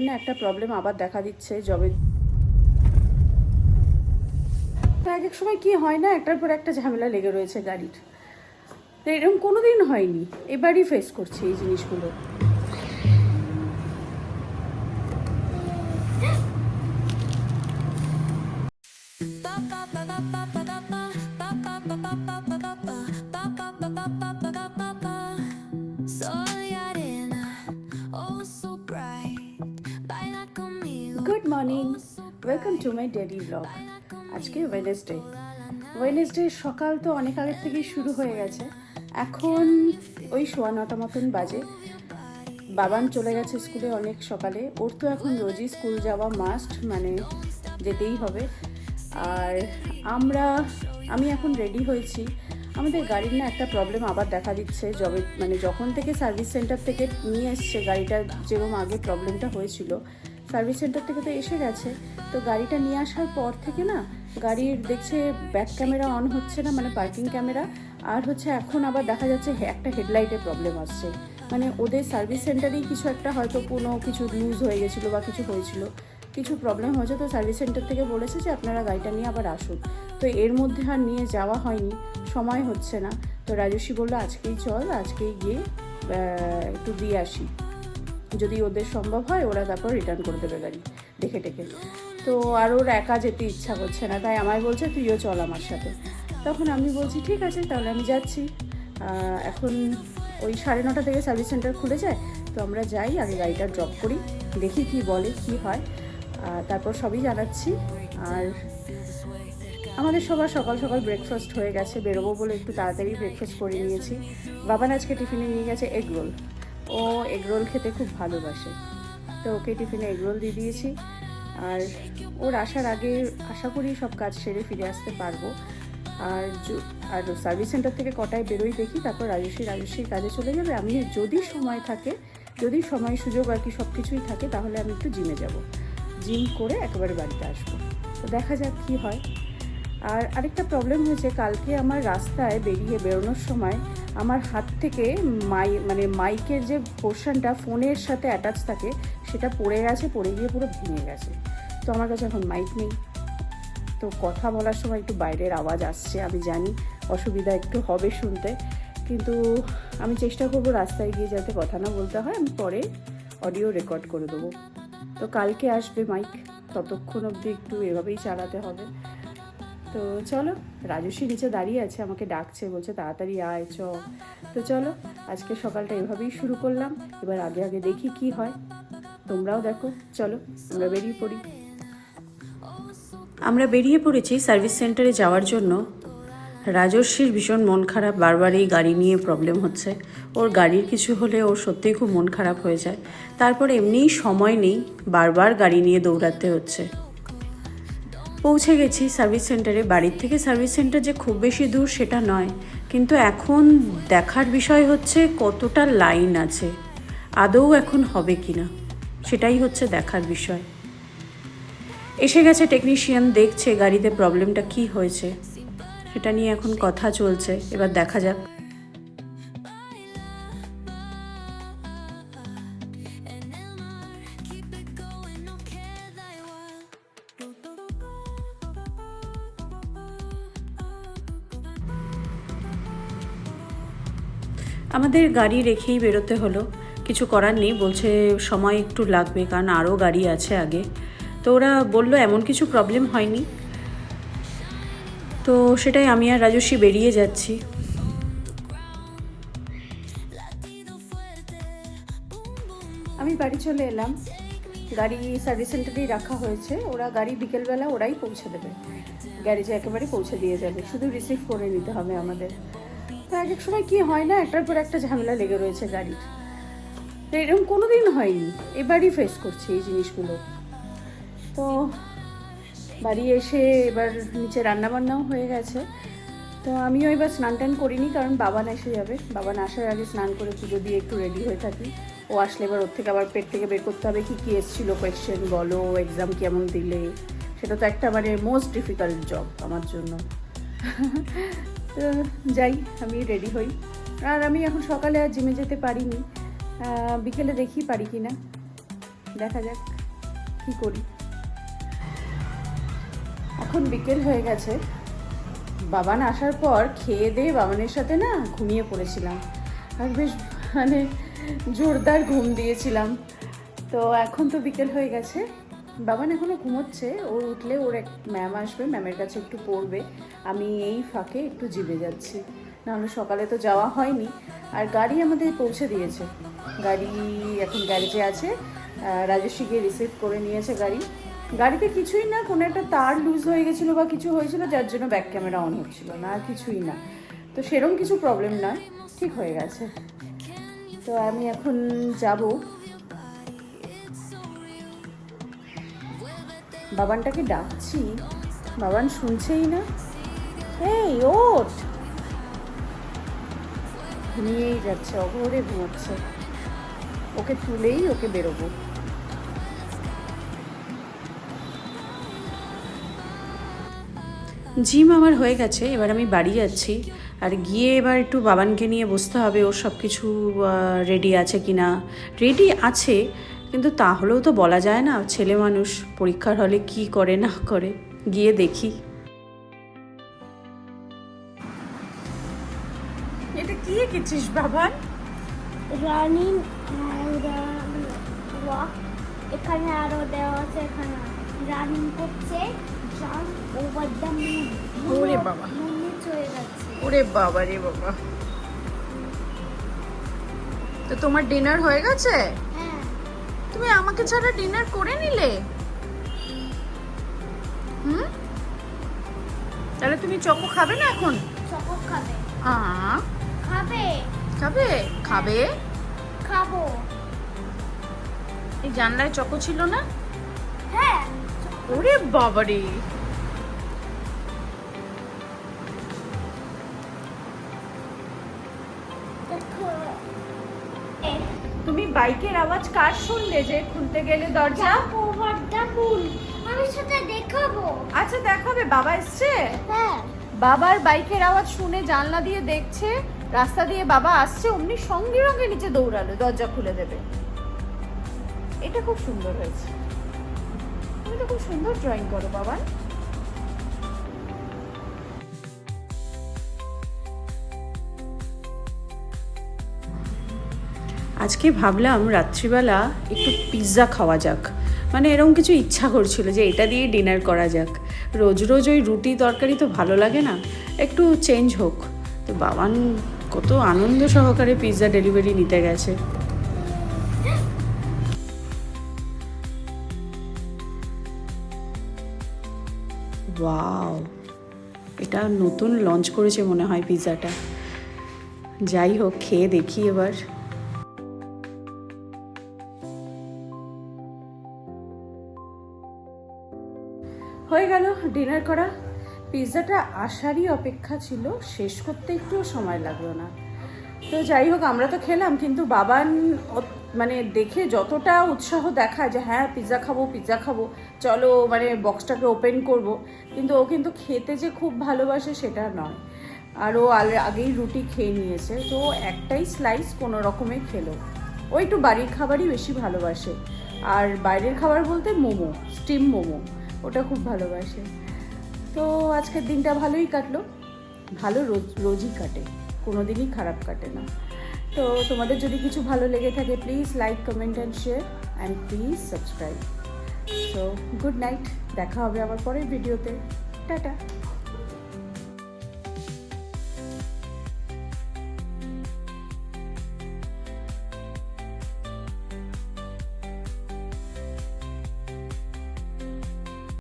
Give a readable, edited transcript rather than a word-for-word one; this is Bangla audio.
না একটা প্রবলেম আবার দেখা দিচ্ছে যবে তো এক এক সময় কি হয় না, একটার পর একটা ঝামেলা লেগে রয়েছে গাড়ির। তো এরকম কোনোদিন হয়নি, এবারই ফেস করছি এই জিনিসগুলো। Good morning, welcome to my daily blog. আজকে ওয়েডনেসডে সকাল তো অনেক আগের থেকেই শুরু হয়ে গেছে। এখন ওই 9:15 মতন বাজে। বাবান চলে গেছে স্কুলে অনেক সকালে। ওর তো এখন রোজই স্কুল যাওয়া মাস্ট, মানে যেতেই হবে। আর আমি এখন রেডি হয়েছি। আমাদের গাড়ির না একটা প্রবলেম আবার দেখা দিচ্ছে যখন থেকে সার্ভিস সেন্টার থেকে নিয়ে এসছে গাড়িটা। যেরকম আগে প্রবলেমটা হয়েছিল, সার্ভিস সেন্টার থেকে তো এসে গেছে, তো গাড়িটা নিয়ে আসার পর থেকে না গাড়ির দেখছে ব্যাক ক্যামেরা অন হচ্ছে না, মানে পার্কিং ক্যামেরা। আর হচ্ছে এখন আবার দেখা যাচ্ছে একটা হেডলাইটে প্রবলেম আসছে। মানে ওদের সার্ভিস সেন্টারেই কিছু একটা হয়তো কোনো কিছু লুজ হয়ে গেছিলো বা কিছু হয়েছিল, কিছু প্রবলেম হয়েছে। তো সার্ভিস সেন্টার থেকে বলেছে যে আপনারা গাড়িটা নিয়ে আবার আসুন। তো এর মধ্যে আর নিয়ে যাওয়া হয়নি, সময় হচ্ছে না। তো রাজস্বী বললো আজকেই গিয়ে একটু দিয়ে আসি, যদি ওদের সম্ভব হয় ওরা তারপর রিটার্ন করে দেবে গাড়ি দেখে টেকে। তো আর ওর একা যেতে ইচ্ছা করছে না, তাই আমায় বলছে তুইও চল আমার সাথে। তখন আমি বলছি ঠিক আছে, তাহলে আমি যাচ্ছি। এখন ওই 9:30 থেকে সার্ভিস সেন্টার খুলে যায়, তো আমরা যাই, আগে গাড়িটা ড্রপ করি, দেখি কি বলে কি হয়, তারপর সবই জানাচ্ছি। আর আমাদের সবার সকাল সকাল ব্রেকফাস্ট হয়ে গেছে, বেরোবো বলে একটু তাড়াতাড়ি ব্রেকফাস্ট করে নিয়েছি। বাবান আজকে টিফিনে নিয়ে গেছে এগ রোল। ও এগ রোল খেতে খুব ভালোবাসে, তো ওকে টিফিনে এগ রোল দিয়ে দিয়েছি। আর ওর আসার আগে আশা করি সব কাজ সেরে ফিরে আসতে পারবো। আর সার্ভিস সেন্টার থেকে কটায় বেরোই দেখি, তারপর রাজস্বীর কাজে চলে যাবে। আমি যদি সময় থাকে, যদি সময় সুযোগ আর কি সব কিছুই থাকে, তাহলে আমি একটু জিমে যাব, জিম করে একেবারে বাড়িতে আসবো। তো দেখা যাক কী হয়। আর আরেকটা প্রবলেম হয়েছে, কালকে আমার রাস্তায় বেরোনোর সময় আমার হাত থেকে মাইকের যে পোর্শনটা ফোনের সাথে অ্যাটাচ থাকে সেটা পড়ে গিয়ে পুরো ভেঙে গেছে। তো আমার কাছে এখন মাইক নেই, তো কথা বলার সময় একটু বাইরের আওয়াজ আসছে, আমি জানি অসুবিধা একটু হবে শুনতে, কিন্তু আমি চেষ্টা করবো রাস্তায় গিয়ে যাতে কথা না বলতে হয়, আমি পরে অডিও রেকর্ড করে দেবো। তো কালকে আসবে মাইক, ততক্ষণ অবধি একটু এভাবেই চালাতে হবে। তো চলো, রাজস্বী নিচে দাঁড়িয়ে আছে, আমাকে ডাকছে, বলছে তাড়াতাড়ি আয় চ। তো চলো, আজকে সকালটা এভাবেই শুরু করলাম। এবার আগে দেখি কি হয়, তোমরাও দেখো। চলো আমরা বেরিয়ে পড়েছি সার্ভিস সেন্টারে যাওয়ার জন্য। রাজস্বীর ভীষণ মন খারাপ, বারবারই গাড়ি নিয়ে প্রবলেম হচ্ছে। ওর গাড়ির কিছু হলে ওর সত্যিই খুব মন খারাপ হয়ে যায়। তারপর এমনিই সময় নেই, বারবার গাড়ি নিয়ে দৌড়াতে হচ্ছে। পৌঁছে গেছি সার্ভিস সেন্টারে। বাড়ির থেকে সার্ভিস সেন্টার যে খুব বেশি দূর সেটা নয়, কিন্তু এখন দেখার বিষয় হচ্ছে কতটা লাইন আছে, আদৌ এখন হবে কি না সেটাই হচ্ছে দেখার বিষয়। এসে গেছে টেকনিশিয়ান, দেখছে গাড়িতে প্রবলেমটা কি হয়েছে, সেটা নিয়ে এখন কথা চলছে, এবার দেখা যাক। আমাদের গাড়ি রেখেই বেরোতে হলো, কিছু করার নেই। বলছে সময় একটু লাগবে, কারণ আরও গাড়ি আছে আগে। তো ওরা বললো এমন কিছু প্রবলেম হয়নি। তো সেটাই আমি আর রাজস্বী বেরিয়ে যাচ্ছি। আমি বাড়ি চলে এলাম, গাড়ি সার্ভিস সেন্টারেই রাখা হয়েছে। ওরা গাড়ি বিকেলবেলা ওরাই পৌঁছে দেবে, গ্যারেজে একেবারে পৌঁছে দিয়ে যাবে, শুধু রিসিভ করে নিতে হবে আমাদের। তো এক এক সময় কি হয় না, একটার পর একটা ঝামেলা লেগে রয়েছে গাড়ির। তো এরকম কোনোদিন হয়নি, এবারই ফেস করছি এই জিনিসগুলো। তো বাড়ি এসে এবার নিচে রান্নাবান্নাও হয়ে গেছে। তো আমিও এবার স্নান টান করিনি, কারণ বাবান এসে যাবে। বাবান আসার আগে স্নান করে পুজো দিয়ে একটু রেডি হয়ে থাকি। ও আসলে এবার ওর থেকে আবার পেট থেকে বের করতে হবে কী এসেছিলো কোয়েশ্চেন, বলো এক্সাম কেমন দিলে। সেটা তো একটা মোস্ট ডিফিকাল্ট জব আমার জন্য। তো যাই, আমি রেডি হই। আর আমি এখন সকালে আর জিমে যেতে পারিনি, বিকেলে দেখি পারি কি না। দেখা যাক কি করি। এখন বিকেল হয়ে গেছে, বাবান আসার পর খেয়ে দিয়ে বাবানের সাথে না ঘুমিয়ে পড়েছিলাম, আর বেশ মানে জোরদার ঘুম দিয়েছিলাম। তো এখন তো বিকেল হয়ে গেছে, বাবান এখনো ঘুমোচ্ছে, ওর উঠলে ওর এক ম্যাম আসবে, ম্যামের কাছে একটু পড়বে, আমি এই ফাঁকে একটু জিমে যাচ্ছি, নাহলে সকালে তো যাওয়া হয়নি। আর গাড়ি আমাদের পৌঁছে দিয়েছে, গাড়ি এখন গ্যারেজে আছে, রাজস্বী গিয়ে রিসিভ করে নিয়েছে গাড়ি। গাড়িতে কিছুই না, কোনো একটা তার লুজ হয়ে গেছিলো বা কিছু হয়েছিল যার জন্য ব্যাক ক্যামেরা অন হচ্ছিল না, আর কিছুই না। তো সেরকম কিছু প্রবলেম নয়, ঠিক হয়ে গেছে। তো আমি এখন যাব, বাবানটাকে ডাকছি, বাবান শুনছেই না। এই ওঠ, ঘুমিয়েই যাচ্ছে, অঘরে ঘুমাচ্ছে, ওকে তুলেই ওকে বেরোবো। জিম আমার হয়ে গেছে, এবার আমি বাড়ি যাচ্ছি, আর গিয়ে এবার একটু বাবানকে নিয়ে বসতে হবে, ওর সব কিছু রেডি আছে কি না। রেডি আছে, কিন্তু তাহলেও তো বলা যায় না, ছেলে মানুষ, পরীক্ষার হলে কি করে না করে, গিয়ে দেখি। এটা কি এঁকেছিস বাবান? রানিং ওয়াক, এখানে আরো দেওয়া আছে, এখানে রানিং করছে, জাম্প ওভার দ্য মুন। ওরে বাবা, মুনে চলে যাচ্ছে। ওরে বাবা রে বাবা। তো তোমার ডিনার হয়ে গেছে? হ্যাঁ। তুমি আমাকে ছাড়া ডিনার করে নিলে? তাহলে তুমি চকো খাবে না এখন? চকো খাবে? খাবে খাবে? খাবে। খাবো। এই জানলায় চকো ছিল না? হ্যাঁ। ওরে বাবা রে। তুমি বাইকের আওয়াজ কার শুনলে যে খুলতে গেলে দরজা? Over the moon. আমি সেটা দেখাবো। আচ্ছা দেখাবে, বাবা এসছে? হ্যাঁ। বাবার বাইকের আওয়াজ শুনে জানলা দিয়ে দেখছে, রাস্তা দিয়ে বাবা আসছে, অমনি সঙ্গে সঙ্গে নিচে দৌড়ালো দরজা খুলে দেবে। এটা খুব সুন্দর হয়েছে, তুমি তো খুব সুন্দর ড্রয়িং করো বাবা। আজকে ভাবলাম রাত্রিবেলা একটু পিৎজা খাওয়া যাক, মানে এরকম কিছু ইচ্ছা করছিল যে এটা দিয়ে ডিনার করা যাক। রোজ রোজ ওই রুটি তরকারি তো ভালো লাগে না, একটু চেঞ্জ হোক। তো বাবান কত আনন্দ সহকারে পিৎজা ডেলিভারি নিতে গেছে। ওয়াও, এটা নতুন লঞ্চ করেছে মনে হয় পিৎজাটা। যাই হোক, খেয়ে দেখি এবার। হয়ে গেল ডিনার করা, পিৎজাটা আসারই অপেক্ষা ছিল, শেষ করতে একটুও সময় লাগলো না। তো যাই হোক, আমরা তো খেলাম, কিন্তু বাবান মানে দেখে যতটা উৎসাহ দেখায় যে হ্যাঁ পিৎজা খাবো পিৎজা খাবো, চলো মানে বক্সটাকে ওপেন করব, কিন্তু ও কিন্তু খেতে যে খুব ভালোবাসে সেটা নয়। আর ও আগেই রুটি খেয়ে নিয়েছে, তো একটাই স্লাইস কোনো রকমে খেলো। ও একটু বাড়ির খাবারই বেশি ভালোবাসে, আর বাইরের খাবার বলতে মোমো, স্টিম মোমো, ওটা খুব ভালোবাসে। তো আজকের দিনটা ভালোই কাটলো, ভালো রোজই কাটে, কোনো দিনই খারাপ কাটে না। তো তোমাদের যদি কিছু ভালো লেগে থাকে please like, comment and share, and please subscribe. So good night, দেখা হবে আবার পরের ভিডিওতে, টাটা।